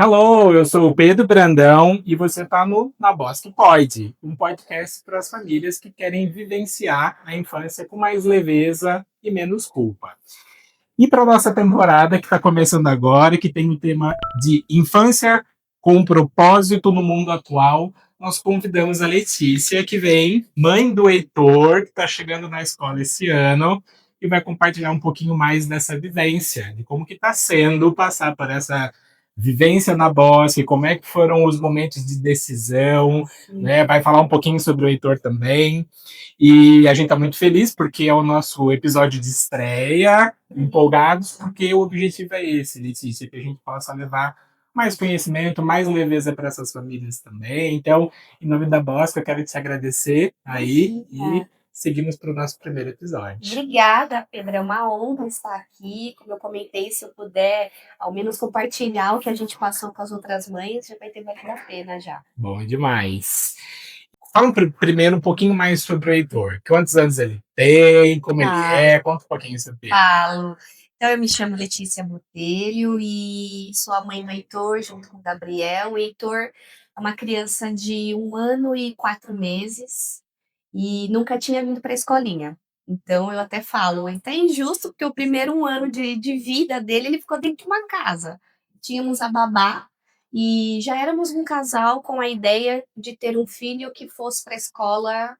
Hello, eu sou o Pedro Brandão e você está no Na Voz que Pode, um podcast para as famílias que querem vivenciar a infância com mais leveza e menos culpa. E para a nossa temporada que está começando agora, que tem o tema de infância com propósito no mundo atual, nós convidamos a Letícia, que vem, mãe do Heitor, que está chegando na escola esse ano, e vai compartilhar um pouquinho mais dessa vivência, de como que está sendo passar por essa vivência na Bosque, como é que foram os momentos de decisão, né? Vai falar um pouquinho sobre o Heitor também. E a gente está muito feliz porque é o nosso episódio de estreia, empolgados, porque o objetivo é esse, Letícia, que a gente possa levar mais conhecimento, mais leveza para essas famílias também. Então, em nome da Bosque, eu quero te agradecer aí e seguimos para o nosso primeiro episódio. Obrigada, Pedro. É uma honra estar aqui. Como eu comentei, se eu puder ao menos compartilhar o que a gente passou com as outras mães, já vai ter valido a pena já. Bom demais. Fala primeiro um pouquinho mais sobre o Heitor. Quantos anos ele tem, como ele é, conta um pouquinho sobre ele. Falo. Então, eu me chamo Letícia Botelho e sou a mãe do Heitor, junto com o Gabriel. O Heitor é uma criança de 1 ano e 4 meses e nunca tinha vindo para a escolinha. Então, eu até falo, é até injusto, porque o primeiro 1 ano de vida dele, ele ficou dentro de uma casa. Tínhamos a babá e já éramos um casal com a ideia de ter um filho que fosse para a escola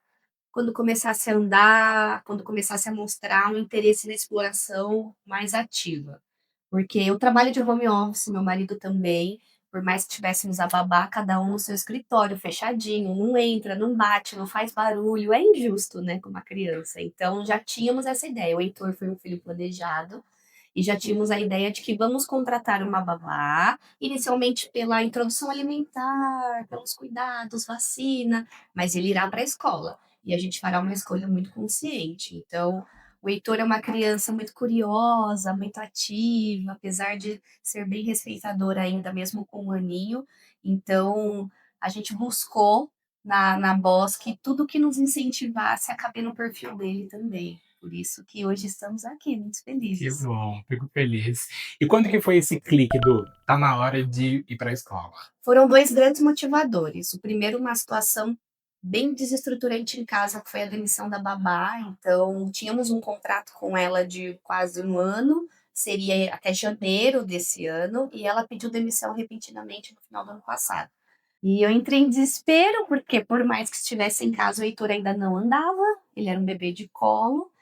quando começasse a andar, quando começasse a mostrar um interesse na exploração mais ativa. Porque eu trabalho de home office, meu marido também, por mais que tivéssemos a babá, cada um no seu escritório, fechadinho, não entra, não bate, não faz barulho, é injusto, né, com uma criança. Então já tínhamos essa ideia. O Heitor foi um filho planejado e já tínhamos a ideia de que vamos contratar uma babá, inicialmente pela introdução alimentar, pelos cuidados, vacina, mas ele irá para a escola e a gente fará uma escolha muito consciente. Então, o Heitor é uma criança muito curiosa, muito ativa, apesar de ser bem respeitador ainda, mesmo com 1 aninho. Então, a gente buscou na Bosque tudo que nos incentivasse a caber no perfil dele também. Por isso que hoje estamos aqui, muito Que felizes. bom, fico feliz. E quando que foi esse clique do tá na hora de ir para a escola? Foram 2 grandes motivadores. O primeiro, uma situação bem desestruturante em casa, que foi a demissão da babá. Então, tínhamos um contrato com ela de quase 1 ano, seria até janeiro desse ano, e ela pediu demissão repentinamente no final do ano passado. E eu entrei em desespero, porque por mais que estivesse em casa, o Heitor ainda não andava, ele era um bebê de colo,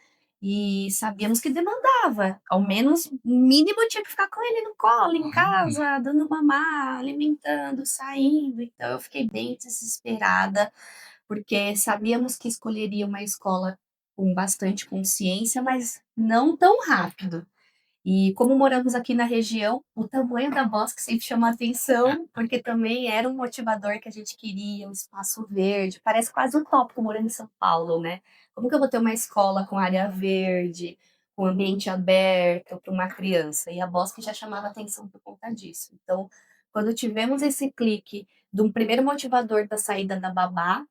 e sabíamos que demandava, ao menos o mínimo eu tinha que ficar com ele no colo, em casa, dando mamar, alimentando, saindo. Então eu fiquei bem desesperada, porque sabíamos que escolheria uma escola com bastante consciência, mas não tão rápido. E como moramos aqui na região, o tamanho da Bosque sempre chamou a atenção, porque também era um motivador que a gente queria, um espaço verde. Parece quase utópico morando em São Paulo, né? Como que eu vou ter uma escola com área verde, com ambiente aberto para uma criança? E a Bosque já chamava atenção por conta disso. Então, quando tivemos esse clique de um primeiro motivador da saída da babá,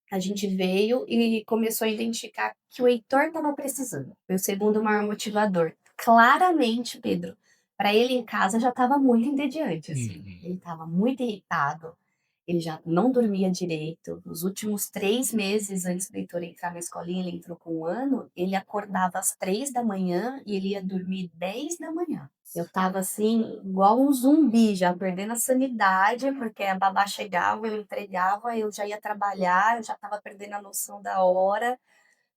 a gente veio e começou a identificar que o Heitor estava precisando. Foi o segundo maior motivador. Claramente, Pedro, para ele em casa já estava muito entediante, assim. Ele estava muito irritado, ele já não dormia direito. Nos últimos 3 meses antes do Heitor entrar na escolinha, ele entrou com 1 ano, ele acordava às 3 da manhã e ele ia dormir 10 da manhã. Eu estava assim, igual um zumbi, já perdendo a sanidade, porque a babá chegava, eu entregava, eu já ia trabalhar, eu já estava perdendo a noção da hora.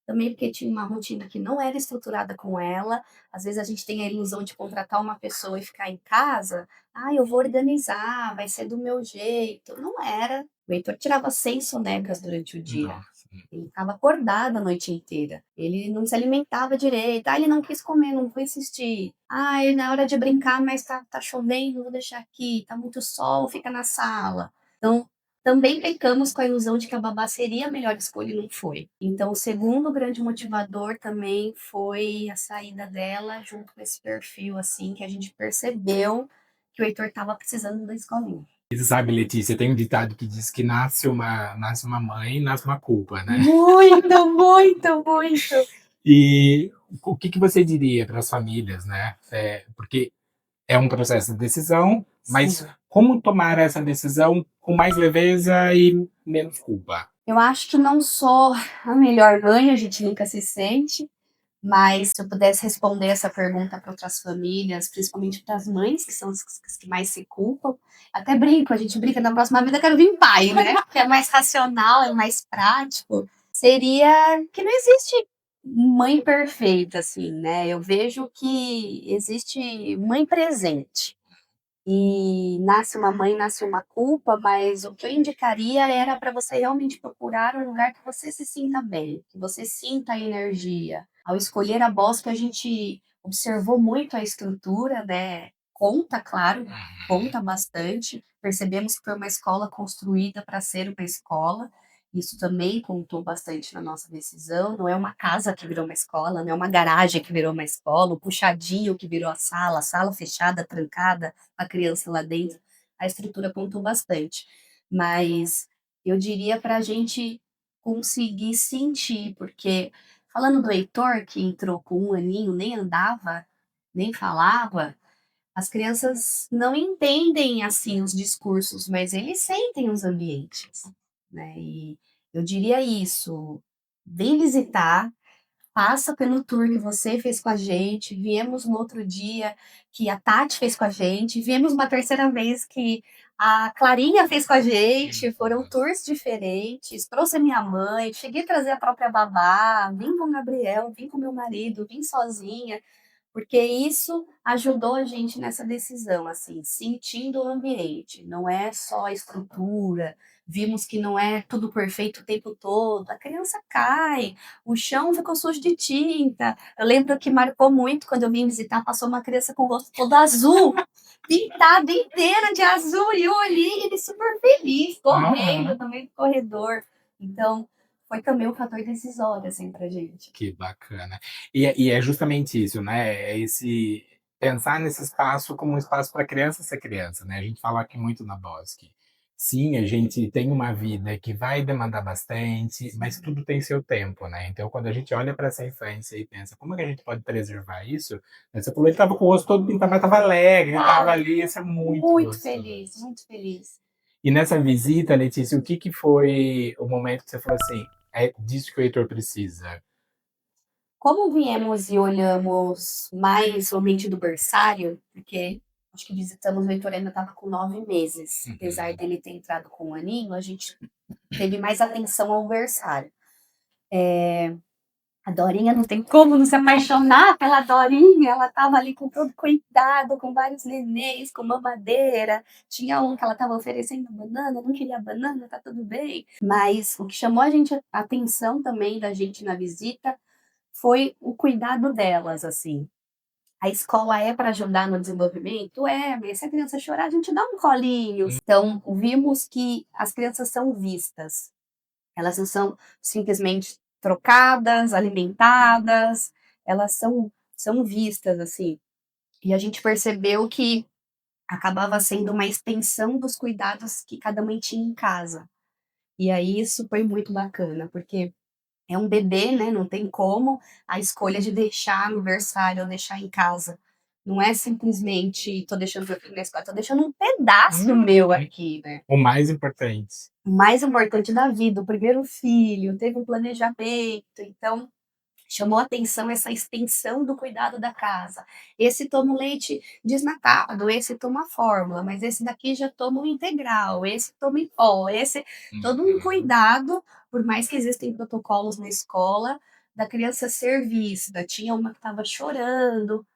Também porque tinha uma rotina que não era estruturada com ela. Às vezes a gente tem a ilusão de contratar uma pessoa e ficar em casa. Ah, eu vou organizar, vai ser do meu jeito. Não era. O Heitor tirava 6 sonecas durante o dia. Nossa. Ele ficava acordado a noite inteira. Ele não se alimentava direito. Ah, ele não quis comer, não vou insistir. Ah, ele na hora de brincar, mas tá chovendo, vou deixar aqui. Tá muito sol, fica na sala. Então, também pecamos com a ilusão de que a babá seria a melhor escolha e não foi. Então, o segundo grande motivador também foi a saída dela, junto com esse perfil, assim, que a gente percebeu que o Heitor estava precisando da escolinha. E você sabe, Letícia, tem um ditado que diz que nasce uma mãe, nasce uma culpa, né? Muito, muito, muito. E o que que você diria para as famílias, né? Porque é um processo de decisão, mas Sim. Como tomar essa decisão com mais leveza e menos culpa? Eu acho que não sou a melhor mãe, a gente nunca se sente, mas se eu pudesse responder essa pergunta para outras famílias, principalmente para as mães, que são as que mais se culpam, até brinco, a gente brinca, na próxima vida eu quero vir pai, né? Que é mais racional, é mais prático. Seria que não existe mãe perfeita, assim, né? Eu vejo que existe mãe presente. E nasce uma mãe, nasce uma culpa, mas o que eu indicaria era para você realmente procurar um lugar que você se sinta bem, que você sinta a energia. Ao escolher a Bosque, a gente observou muito a estrutura, né? Conta, claro, conta bastante. Percebemos que foi uma escola construída para ser uma escola. Isso também contou bastante na nossa decisão. Não é uma casa que virou uma escola, não é uma garagem que virou uma escola, o puxadinho que virou a sala fechada, trancada, a criança lá dentro, a estrutura contou bastante. Mas eu diria para a gente conseguir sentir, porque falando do Heitor, que entrou com 1 aninho, nem andava, nem falava, as crianças não entendem assim os discursos, mas eles sentem os ambientes, né? E eu diria isso: vem visitar, passa pelo tour que você fez com a gente, viemos no outro dia que a Tati fez com a gente, viemos uma terceira vez que a Clarinha fez com a gente, foram tours diferentes, trouxe a minha mãe, cheguei a trazer a própria babá, vim com o Gabriel, vim com meu marido, vim sozinha, porque isso ajudou a gente nessa decisão, assim, sentindo o ambiente, não é só a estrutura, vimos que não é tudo perfeito o tempo todo, a criança cai, o chão ficou sujo de tinta. Eu lembro que marcou muito quando eu vim visitar, passou uma criança com o rosto todo azul, pintada inteira de azul, e eu olhei ele super feliz, correndo no meio do corredor. Então, foi também um fator decisório, assim, pra gente. Que bacana. E é justamente isso, né, é esse pensar nesse espaço como um espaço para criança ser criança, né, a gente fala aqui muito na Bosque. Sim, a gente tem uma vida que vai demandar bastante, mas tudo tem seu tempo, né, então quando a gente olha para essa infância e pensa: "Como é que a gente pode preservar isso?", né, você falou, ele estava com o rosto todo pintado, mas estava alegre, ele estava ali, isso é muito Muito gostoso. feliz, muito feliz. E nessa visita, Letícia, o que que foi o momento que você falou assim: "É disso que o Heitor precisa"? Como viemos e olhamos mais somente do berçário, porque acho que visitamos o Heitor ainda estava com 9 meses, apesar Uhum. dele ter entrado com 1 aninho, a gente teve mais atenção ao berçário. A Dorinha não tem como não se apaixonar pela Dorinha, ela estava ali com todo cuidado, com vários nenéns, com mamadeira, tinha um que ela estava oferecendo banana, não queria banana, tá tudo bem. Mas o que chamou a atenção também da gente na visita foi o cuidado delas, assim. A escola é para ajudar no desenvolvimento? É, mas se a criança chorar, a gente dá um colinho. Então, vimos que as crianças são vistas. Elas não são simplesmente trocadas, alimentadas, elas são vistas, assim. E a gente percebeu que acabava sendo uma extensão dos cuidados que cada mãe tinha em casa. E aí isso foi muito bacana, porque é um bebê, né, não tem como a escolha de deixar no berçário ou deixar em casa. Não é simplesmente: "Tô deixando meu filho na escola", tô deixando um pedaço meu aqui, né. O mais importante. O mais importante da vida, o primeiro filho, teve um planejamento, então chamou atenção essa extensão do cuidado da casa. Esse toma o leite desnatado, esse toma a fórmula, mas esse daqui já toma o integral, esse toma em pó, esse todo um Uhum. cuidado, por mais que existem protocolos na escola, da criança ser vista. Tinha uma que estava chorando,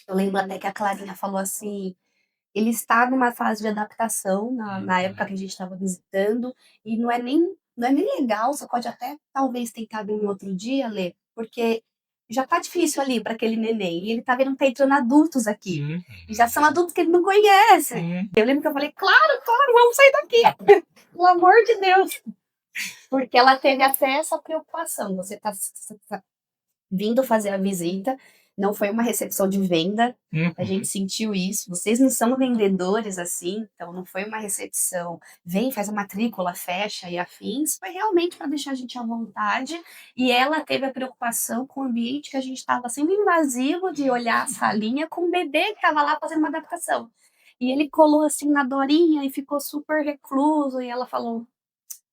eu lembro até que a Clarinha falou assim: ele está numa fase de adaptação na época que a gente estava visitando, e não é nem legal, você pode até talvez tentar vir no outro dia, Lê, porque já tá difícil ali para aquele neném, e ele tá vendo que tá entrando adultos aqui, Uhum. e já são adultos que ele não conhece. Uhum. Eu lembro que eu falei: "Claro, claro, vamos sair daqui, pelo amor de Deus", porque ela teve até essa preocupação, você tá vindo fazer a visita, não foi uma recepção de venda, a gente Uhum. sentiu isso. Vocês não são vendedores assim, então não foi uma recepção, vem, faz a matrícula, fecha e afins. Foi realmente para deixar a gente à vontade. E ela teve a preocupação com o ambiente que a gente estava sendo invasivo de olhar a salinha com o bebê que estava lá fazendo uma adaptação. E ele colou assim na Dorinha e ficou super recluso. E ela falou: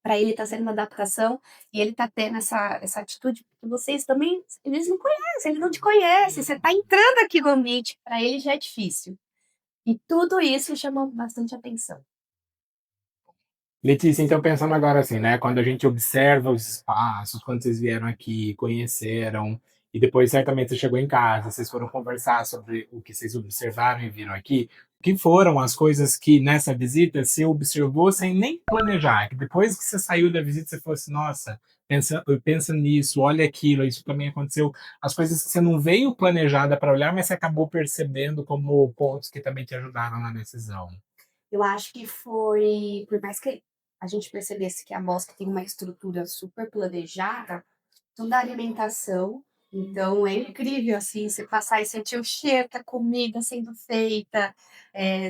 para ele tá sendo uma adaptação e ele tá tendo essa atitude, porque vocês também, eles não conhecem, ele não te conhece, você tá entrando aqui no ambiente, para ele já é difícil. E tudo isso chamou bastante atenção. Letícia, então pensando agora assim, né? Quando a gente observa os espaços, quando vocês vieram aqui, conheceram, e depois certamente você chegou em casa, vocês foram conversar sobre o que vocês observaram e viram aqui. O que foram as coisas que nessa visita você observou sem nem planejar? Que depois que você saiu da visita, você falou assim, nossa, pensa nisso, olha aquilo, isso também aconteceu. As coisas que você não veio planejada para olhar, mas você acabou percebendo como pontos que também te ajudaram na decisão. Eu acho que foi, por mais que a gente percebesse que a mosca tem uma estrutura super planejada, toda a alimentação, então é incrível, assim, você passar e sentir o cheiro da comida sendo feita,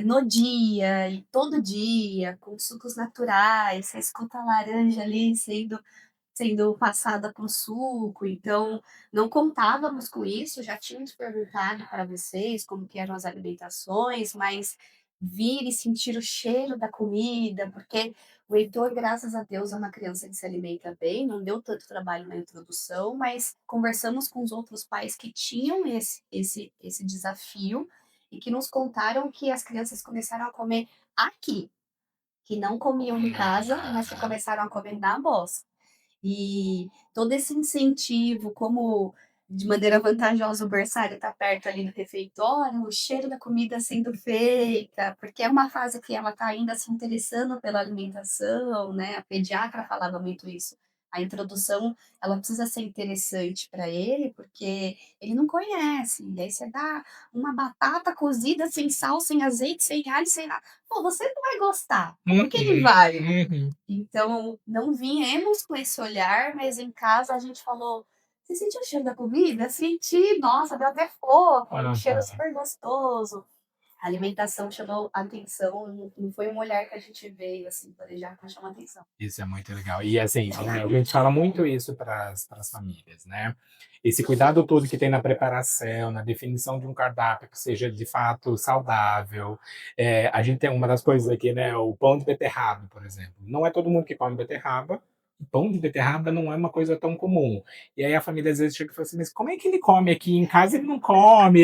no dia e todo dia, com sucos naturais, você escuta a laranja ali sendo passada para o suco, então não contávamos com isso, já tínhamos perguntado para vocês como que eram as alimentações, mas vir e sentir o cheiro da comida, porque o Heitor, graças a Deus, é uma criança que se alimenta bem, não deu tanto trabalho na introdução, mas conversamos com os outros pais que tinham esse desafio e que nos contaram que as crianças começaram a comer aqui, que não comiam em casa, mas que começaram a comer na Bossa. E todo esse incentivo, como de maneira vantajosa o berçário está perto ali do refeitório, o cheiro da comida sendo feita, porque é uma fase que ela está ainda se interessando pela alimentação, né? A pediatra falava muito isso. A introdução, ela precisa ser interessante para ele, porque ele não conhece. E aí você dá uma batata cozida sem sal, sem azeite, sem alho, sem nada. Pô, você não vai gostar. Como que ele Uhum, vai? uhum. Então, não viemos com esse olhar, mas em casa a gente falou: "Você sentiu o cheiro da comida?" "Senti, nossa, deu até fome, um cheiro Aham. super gostoso." A alimentação chamou atenção, não foi um olhar que a gente veio, assim, planejar, mas chamou atenção. Isso é muito legal. E assim, né, a gente fala muito isso para as famílias, né? Esse cuidado todo que tem na preparação, na definição de um cardápio que seja de fato saudável. A gente tem uma das coisas aqui, né? O pão de beterraba, por exemplo. Não é todo mundo que come beterraba. O pão de beterraba não é uma coisa tão comum. E aí a família às vezes chega e fala assim, mas como é que ele come aqui? Em casa ele não come,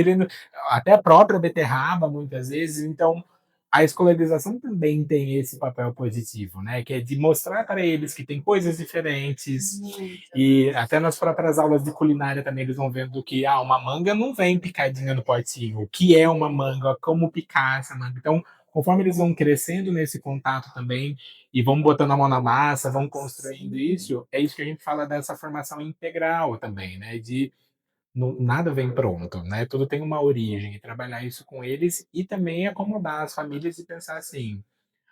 até a própria beterraba, muitas vezes. Então, a escolarização também tem esse papel positivo, né? Que é de mostrar para eles que tem coisas diferentes. Muito. E até nas próprias aulas de culinária também eles vão vendo que uma manga não vem picadinha no potinho. O que é uma manga? Como picar essa manga? Então, conforme eles vão crescendo nesse contato também e vão botando a mão na massa, vão construindo Sim. isso, é isso que a gente fala dessa formação integral também, né? De nada vem pronto, né? Tudo tem uma origem, e trabalhar isso com eles e também acomodar as famílias e pensar assim: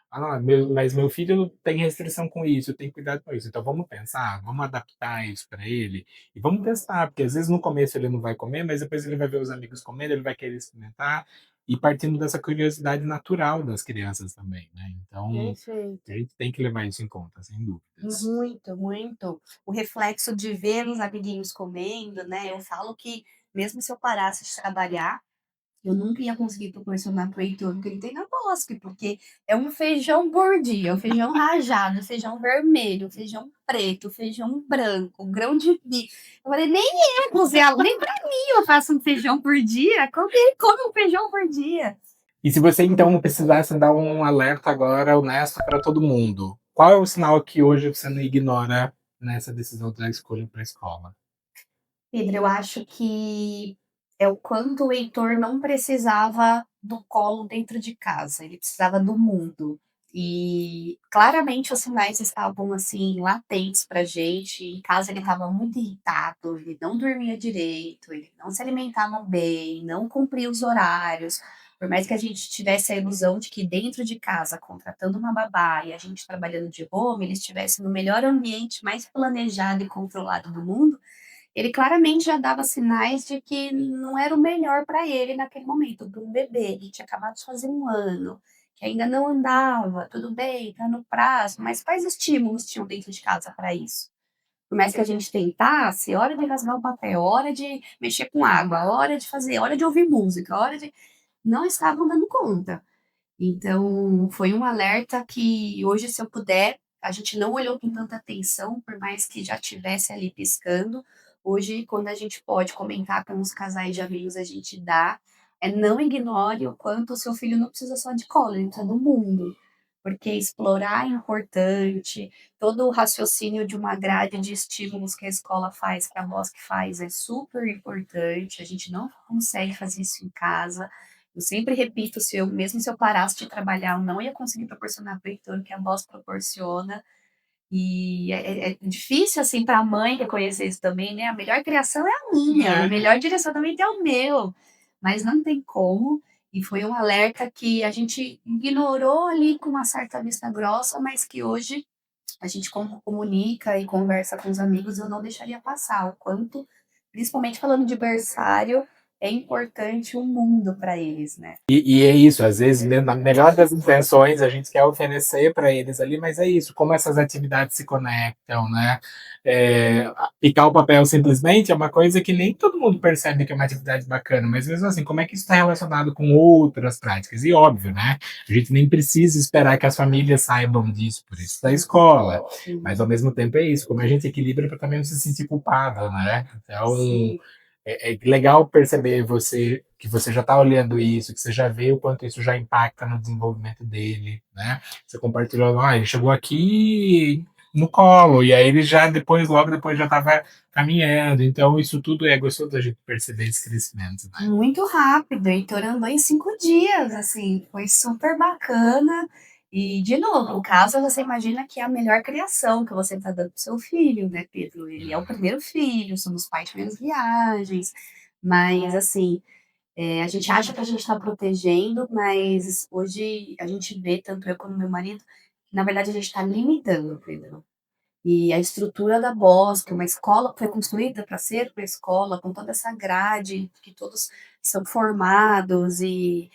ah, mas meu filho tem restrição com isso, tem cuidado com isso. Então vamos pensar, vamos adaptar isso para ele e vamos testar, porque às vezes no começo ele não vai comer, mas depois ele vai ver os amigos comendo, ele vai querer experimentar e partindo dessa curiosidade natural das crianças também, né? Então a Perfeito. gente tem que levar isso em conta, sem dúvidas. Muito, muito. O reflexo de ver os amiguinhos comendo, né, eu falo que mesmo se eu parasse de trabalhar, eu nunca ia conseguir proporcionar para o Heitor o que ele tem na Bosque, porque é um feijão por dia, o feijão rajado, feijão vermelho, feijão preto, feijão branco, grão de bico. Eu falei, nem eu cozinhar, nem para mim eu faço um feijão por dia, como ele come um feijão por dia? E se você então precisasse dar um alerta agora honesto para todo mundo, qual é o sinal que hoje você não ignora nessa decisão da escolha para a escola? Pedro, eu acho que é o quanto o Heitor não precisava do colo dentro de casa, ele precisava do mundo. E claramente os sinais estavam assim latentes pra gente. Em casa ele estava muito irritado, ele não dormia direito, ele não se alimentava bem, não cumpria os horários. Por mais que a gente tivesse a ilusão de que dentro de casa, contratando uma babá e a gente trabalhando de home, ele estivesse no melhor ambiente, mais planejado e controlado do mundo, ele claramente já dava sinais de que não era o melhor para ele naquele momento, para um bebê que tinha acabado de fazer 1 ano, que ainda não andava, tudo bem, tá no prazo, mas quais estímulos tinham dentro de casa para isso? Por mais que a gente tentasse, hora de rasgar o papel, hora de mexer com água, hora de fazer, hora de ouvir música, hora de não estavam dando conta. Então, foi um alerta que hoje, se eu puder, a gente não olhou com tanta atenção, por mais que já tivesse ali piscando. Hoje, quando a gente pode comentar com os casais de amigos, a gente dá. Não ignore o quanto o seu filho não precisa só de cola, ele precisa do mundo. Porque explorar é importante, todo o raciocínio de uma grade de estímulos que a escola faz, que a Bosc faz, é super importante. A gente não consegue fazer isso em casa. Eu sempre repito, mesmo se eu parasse de trabalhar, eu não ia conseguir proporcionar para o Heitor o que a Boss proporciona. E é difícil, assim, para a mãe reconhecer isso também, né? A melhor criação é a minha, o É. melhor direcionamento é o meu. Mas não tem como. E foi um alerta que a gente ignorou ali com uma certa vista grossa, mas que hoje a gente comunica e conversa com os amigos, eu não deixaria passar o quanto, principalmente falando de berçário, é importante o mundo para eles, né? E é isso, às vezes, né, na melhor das intenções, a gente quer oferecer para eles ali, mas é isso, como essas atividades se conectam, né? Picar o papel simplesmente é uma coisa que nem todo mundo percebe que é uma atividade bacana, mas mesmo assim, como é que isso está relacionado com outras práticas? E óbvio, né? A gente nem precisa esperar que as famílias saibam disso, por isso da escola, mas ao mesmo tempo é isso, como a gente equilibra para também não se sentir culpado, né? Então, Sim. é legal perceber que você já está olhando isso, que você já vê o quanto isso já impacta no desenvolvimento dele, né? Você compartilhou, ele chegou aqui no colo, e aí ele já depois, logo depois já estava caminhando, então isso tudo é gostoso da gente perceber esse crescimento, né? Muito rápido, o Heitor andou em 5 dias, assim, foi super bacana. E, de novo, o caso você imagina que é a melhor criação que você está dando para seu filho, né, Pedro? Ele é o primeiro filho, somos pais de menos viagens, mas, assim, a gente acha que a gente está protegendo, mas hoje a gente vê, tanto eu como meu marido, que na verdade a gente está limitando, Pedro. E a estrutura da Bosque, uma escola que foi construída para ser uma escola, com toda essa grade, que todos são formados e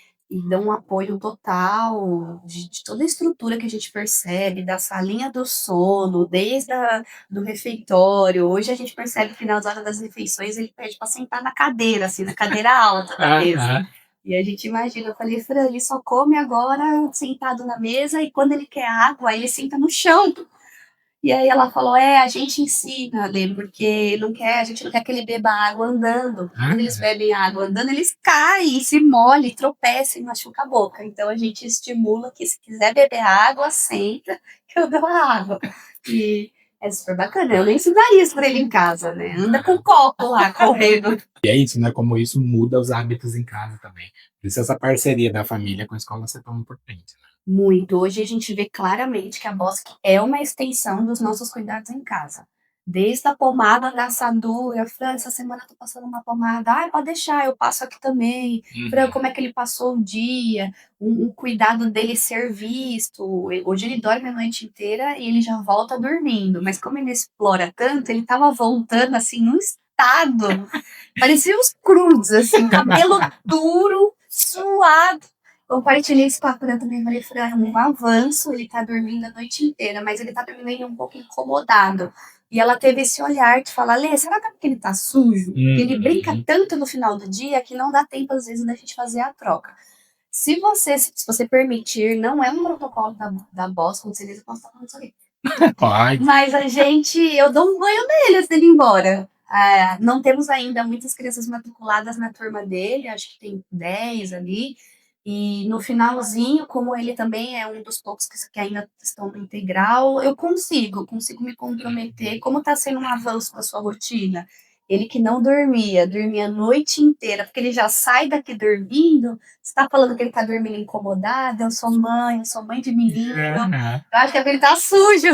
dão um apoio total de toda a estrutura que a gente percebe, da salinha do sono, desde do refeitório. Hoje a gente percebe que nas horas das refeições ele pede para sentar na cadeira, assim, na cadeira alta da mesa. E a gente imagina, eu falei, Fran, ele só come agora sentado na mesa e quando ele quer água, ele senta no chão. E aí ela falou: a gente ensina, Lê, porque a gente não quer que ele beba água andando. Quando eles bebem água andando, eles caem, se molham, tropeçam e machucam a boca. Então a gente estimula que se quiser beber água, senta, que eu dou a água. E é super bacana. Eu nem ensinaria isso pra ele em casa, né? Anda com copo lá, correndo. E é isso, né? Como isso muda os hábitos em casa também. Por isso essa parceria da família com a escola ser tão importante, né? Muito. Hoje a gente vê claramente que a Bosque é uma extensão dos nossos cuidados em casa. Desde a pomada da assadura, Fran, essa semana eu tô passando uma pomada, pode deixar, eu passo aqui também. Fran, como é que ele passou o dia? Um cuidado dele ser visto. Hoje ele dorme a noite inteira e ele já volta dormindo, mas como ele explora tanto, ele tava voltando assim num estado, parecia os crudos, assim, cabelo duro, suado. Compartilhei isso com a Fran também, falei, Fran, é um avanço, ele tá dormindo a noite inteira, mas ele tá dormindo um pouco incomodado. E ela teve esse olhar de falar, Lê, será que é porque ele tá sujo? Porque ele brinca tanto no final do dia que não dá tempo, às vezes, da gente fazer a troca. Se você permitir, não é um protocolo da Boss, com certeza eu posso estar falando isso aqui. Pode. Mas eu dou um banho nele antes dele ir embora. Não temos ainda muitas crianças matriculadas na turma dele, acho que tem 10 ali. E no finalzinho, como ele também é um dos poucos que ainda estão no integral, eu consigo me comprometer. Como está sendo um avanço na sua rotina? Ele que não dormia a noite inteira, porque ele já sai daqui dormindo. Você está falando que ele está dormindo incomodado? Eu sou mãe de menino. Eu acho que é porque ele tá sujo.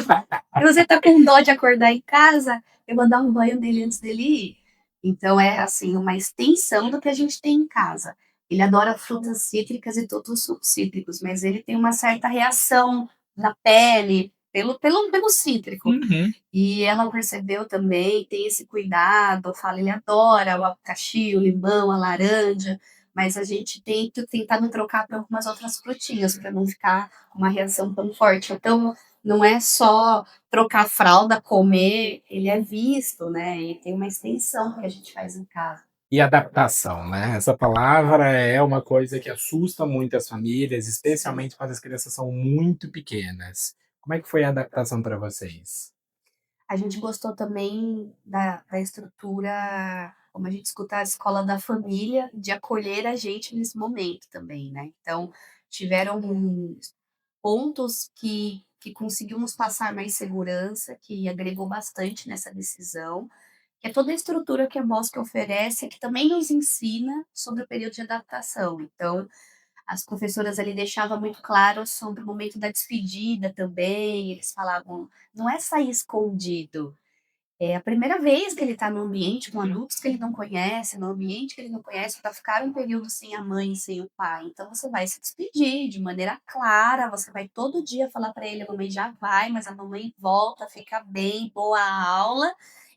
E você tá com dó de acordar em casa, eu vou dar um banho nele antes dele ir. Então é assim, uma extensão do que a gente tem em casa. Ele adora frutas cítricas e todos os sucos cítricos, mas ele tem uma certa reação na pele pelo cítrico. E ela percebeu também, tem esse cuidado, fala, ele adora o abacaxi, o limão, a laranja, mas a gente tem que tentar não trocar para algumas outras frutinhas, para não ficar uma reação tão forte. Então, não é só trocar fralda, comer, ele é visto, né? E tem uma extensão que a gente faz em casa. E adaptação, né? Essa palavra é uma coisa que assusta muito as famílias, Sim. especialmente quando as crianças são muito pequenas. Como é que foi a adaptação para vocês? A gente gostou também da estrutura, como a gente escuta a escola da família, de acolher a gente nesse momento também, né. Então, tiveram pontos que conseguimos passar mais segurança, que agregou bastante nessa decisão, que é toda a estrutura que a Bosque oferece, que também nos ensina sobre o período de adaptação. Então, as professoras ali deixavam muito claro sobre o momento da despedida também, eles falavam: "Não é sair escondido, é a primeira vez que ele está num ambiente com adultos que ele não conhece, num ambiente que ele não conhece, para ficar um período sem a mãe, sem o pai. Então você vai se despedir de maneira clara, você vai todo dia falar para ele: "A mamãe já vai, mas a mamãe volta, fica bem, boa aula".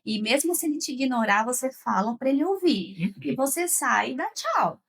E mesmo se ele te ignorar, você fala para ele ouvir. E você sai e dá tchau.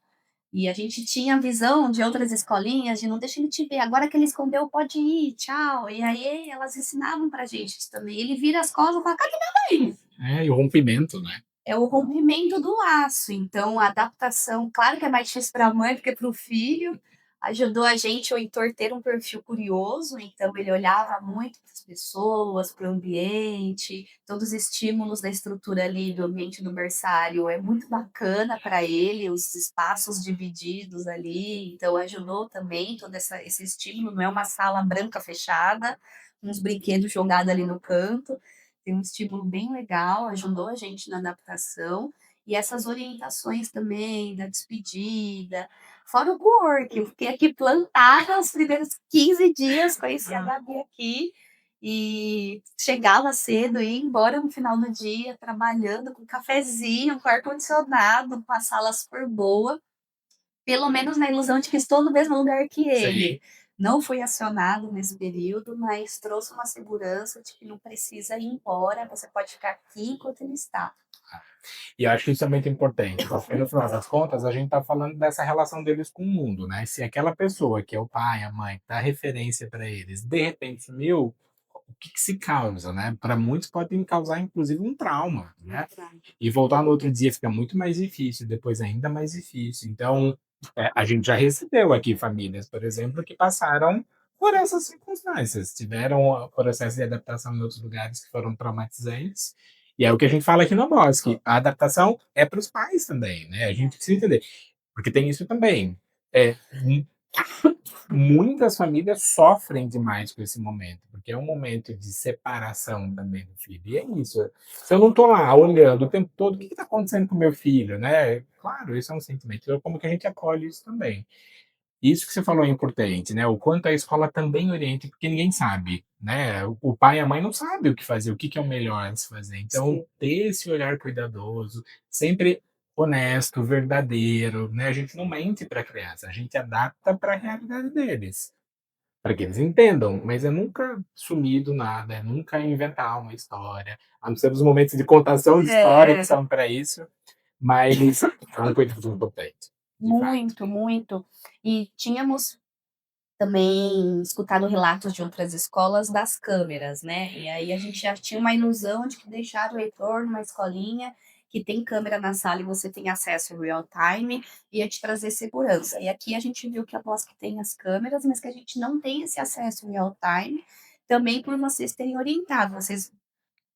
E a gente tinha a visão de outras escolinhas de não deixa ele te ver, agora que ele escondeu pode ir, tchau. E aí elas ensinavam pra gente isso também. Ele vira as costas e fala: "Cadê minha mãe?". É, e o rompimento, né? É o rompimento do laço, então a adaptação, claro que é mais difícil para a mãe do que para o filho, ajudou a gente, o Heitor, ter um perfil curioso, então ele olhava muito para as pessoas, para o ambiente, todos os estímulos da estrutura ali do ambiente do berçário é muito bacana para ele, os espaços divididos ali, então ajudou também todo esse estímulo, não é uma sala branca fechada, uns brinquedos jogados ali no canto, tem um estímulo bem legal, ajudou a gente na adaptação, e essas orientações também da despedida, fora o co-work, eu fiquei aqui plantada os primeiros 15 dias, conheci a Gabi aqui, e chegava cedo, ia embora no final do dia, trabalhando com cafezinho, com ar-condicionado, com a sala super boa, pelo menos na ilusão de que estou no mesmo lugar que Sim. ele. Não fui acionado nesse período, mas trouxe uma segurança de que não precisa ir embora, você pode ficar aqui enquanto ele está. E eu acho que isso é muito importante, porque no final das contas a gente está falando dessa relação deles com o mundo, né? Se aquela pessoa que é o pai, a mãe, dá referência para eles, de repente sumiu, o que, que se causa, né? Para muitos podem causar inclusive um trauma, né? E voltar no outro dia fica muito mais difícil, depois ainda mais difícil. Então, a gente já recebeu aqui famílias, por exemplo, que passaram por essas circunstâncias, tiveram processo de adaptação em outros lugares que foram traumatizantes. E é o que a gente fala aqui no Bosque, a adaptação é para os pais também, né? A gente precisa entender, porque tem isso também. É, muitas famílias sofrem demais com esse momento, porque é um momento de separação também do filho. E é isso. Se eu não estou lá olhando o tempo todo, o que está acontecendo com o meu filho, né? Claro, isso é um sentimento. Então, como que a gente acolhe isso também? Isso que você falou é importante, né? O quanto a escola também orienta, porque ninguém sabe, né? O pai e a mãe não sabem o que fazer, o que que é o melhor a se fazer. Então, Sim. ter esse olhar cuidadoso, sempre honesto, verdadeiro, né? A gente não mente para a criança, a gente adapta para a realidade deles, para que eles entendam, mas é nunca sumir do nada, é nunca inventar uma história, a não ser nos momentos de contação de história que É, são para isso, mas é um cuidado importante, de fato. muito, muito. E tínhamos também escutado relatos de outras escolas das câmeras, né, e aí a gente já tinha uma ilusão de que deixar o Heitor numa escolinha que tem câmera na sala e você tem acesso real time, ia te trazer segurança. E aqui a gente viu que a Bosque tem as câmeras, mas que a gente não tem esse acesso real time, também por vocês terem orientado, vocês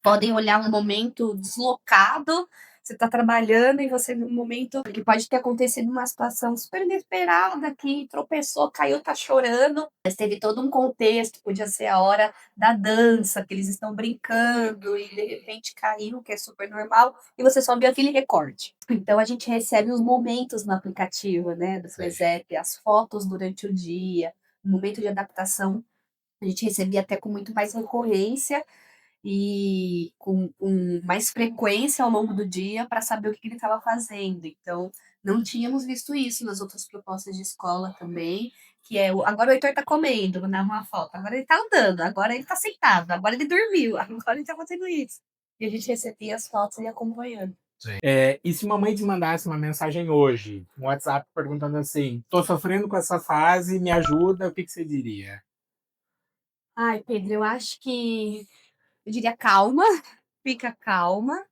podem olhar um momento deslocado, você está trabalhando e você viu um momento que pode ter acontecido uma situação super inesperada, que tropeçou, caiu, tá chorando, mas teve todo um contexto, podia ser a hora da dança, que eles estão brincando e de repente caiu, que é super normal, e você só viu aquele recorte. Então a gente recebe os momentos no aplicativo, né, do Sim. Flezep, as fotos durante o dia, o momento de adaptação, a gente recebia até com muito mais recorrência, e com mais frequência ao longo do dia para saber o que ele estava fazendo. Então, não tínhamos visto isso nas outras propostas de escola também, que é agora o Heitor está comendo, vou dar uma foto, agora ele está andando, agora ele está sentado, agora ele dormiu, agora ele está fazendo isso. E a gente recebia as fotos e acompanhando. E se mamãe te mandasse uma mensagem hoje, um WhatsApp perguntando assim: "Tô sofrendo com essa fase, me ajuda", o que que você diria? Ai, Pedro, eu acho que eu diria calma, fica calma,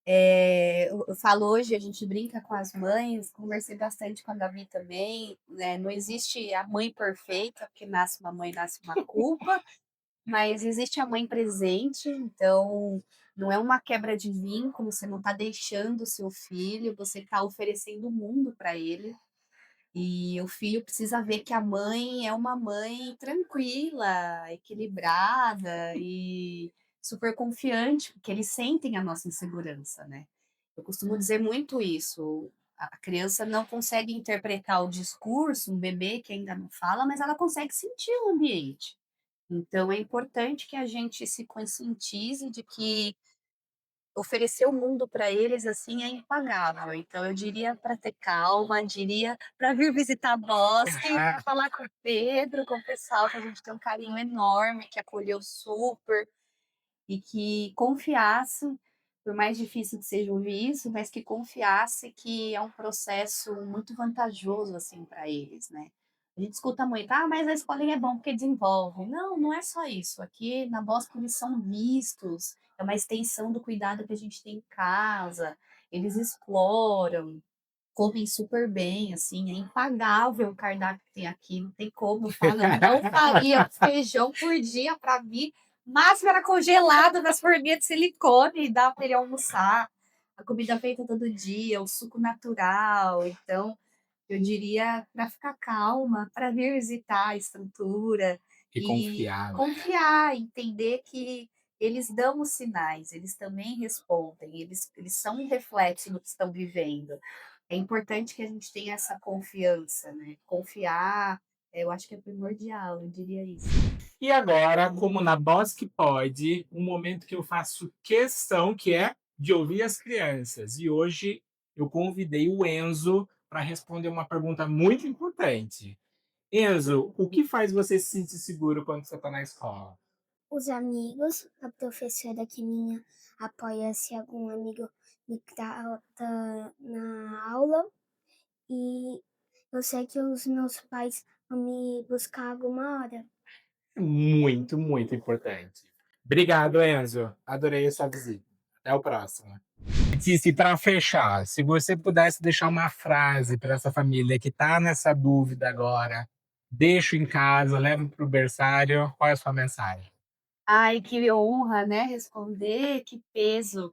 Eu falo hoje, a gente brinca com as mães, conversei bastante com a Gabi também, né? Não existe a mãe perfeita, porque nasce uma mãe, nasce uma culpa, mas existe a mãe presente, então não é uma quebra de vínculo, você não está deixando o seu filho, você está oferecendo o mundo para ele. E o filho precisa ver que a mãe é uma mãe tranquila, equilibrada e super confiante, porque eles sentem a nossa insegurança, né? Eu costumo dizer muito isso. A criança não consegue interpretar o discurso, um bebê que ainda não fala, mas ela consegue sentir o ambiente. Então é importante que a gente se conscientize de que oferecer o mundo para eles, assim, é impagável. Então eu diria para ter calma, diria para vir visitar Bosque, para falar com o Pedro, com o pessoal que a gente tem um carinho enorme, que acolheu super, e que confiasse, por mais difícil que seja ouvir isso, mas que confiasse que é um processo muito vantajoso, assim, para eles, né. A gente escuta muito: "Ah, mas a escolinha é bom porque desenvolve". Não, não é só isso. Aqui na Boston eles são vistos, é uma extensão do cuidado que a gente tem em casa, eles exploram, comem super bem, assim, é impagável o cardápio que tem aqui, não tem como, eu falo, eu não faria feijão por dia para vir, máximo era congelado nas forminhas de silicone e dá para ele almoçar. A comida feita todo dia, o suco natural, então eu diria para ficar calma, para vir visitar a estrutura E e confiar, né? confiar, entender que eles dão os sinais, eles também respondem, eles são um reflexo do que estão vivendo. É importante que a gente tenha essa confiança, né? Confiar, eu acho que é primordial, eu diria isso. E agora, como na Voz que Pode, um momento que eu faço questão, que é de ouvir as crianças. E hoje eu convidei o Enzo para responder uma pergunta muito importante. Enzo, o que faz você se sentir seguro quando você está na escola? Os amigos, a professora que minha apoia se algum amigo me trata na aula e eu sei que os meus pais vão me buscar alguma hora. Muito, muito importante. Obrigado, Enzo. Adorei a sua visita. Até o próximo. Letícia, para fechar, se você pudesse deixar uma frase para essa família que está nessa dúvida agora, deixo em casa, levo para o berçário, qual é a sua mensagem? Ai, que honra, né, responder, que peso.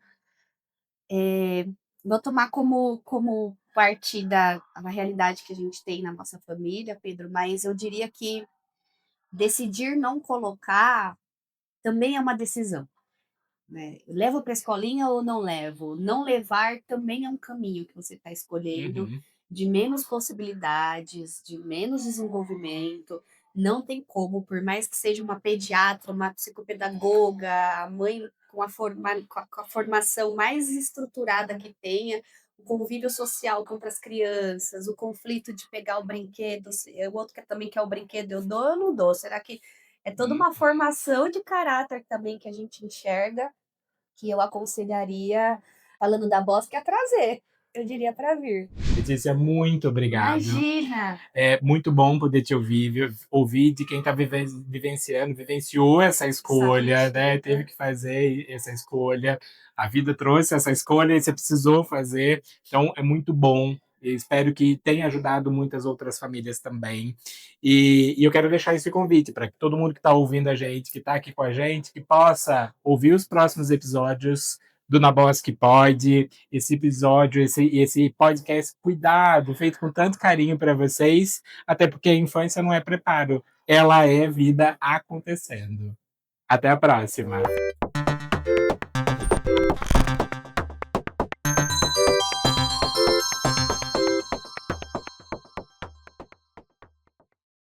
Vou tomar como parte da realidade que a gente tem na nossa família, Pedro, mas eu diria que decidir não colocar também é uma decisão, né. Levo para a escolinha ou não levo? Não levar também é um caminho que você está escolhendo, Uhum. de menos possibilidades, de menos desenvolvimento. Não tem como, por mais que seja uma pediatra, uma psicopedagoga, a mãe com a formação mais estruturada que tenha, o convívio social com outras crianças, o conflito de pegar o brinquedo, se o outro também quer o brinquedo, eu dou ou não dou? Será que é toda Hum. uma formação de caráter também que a gente enxerga, que eu aconselharia, falando da Bosque, a trazer, eu diria para vir. Letícia, muito obrigado. Imagina! É muito bom poder te ouvir, ouvir de quem está vivenciou essa escolha, né? Teve que fazer essa escolha, a vida trouxe essa escolha e você precisou fazer, então é muito bom. E espero que tenha ajudado muitas outras famílias também. E eu quero deixar esse convite para que todo mundo que está ouvindo a gente, que está aqui com a gente, que possa ouvir os próximos episódios do Na Voz que Pode, esse episódio, esse podcast cuidado, feito com tanto carinho para vocês, até porque a infância não é preparo, ela é vida acontecendo. Até a próxima.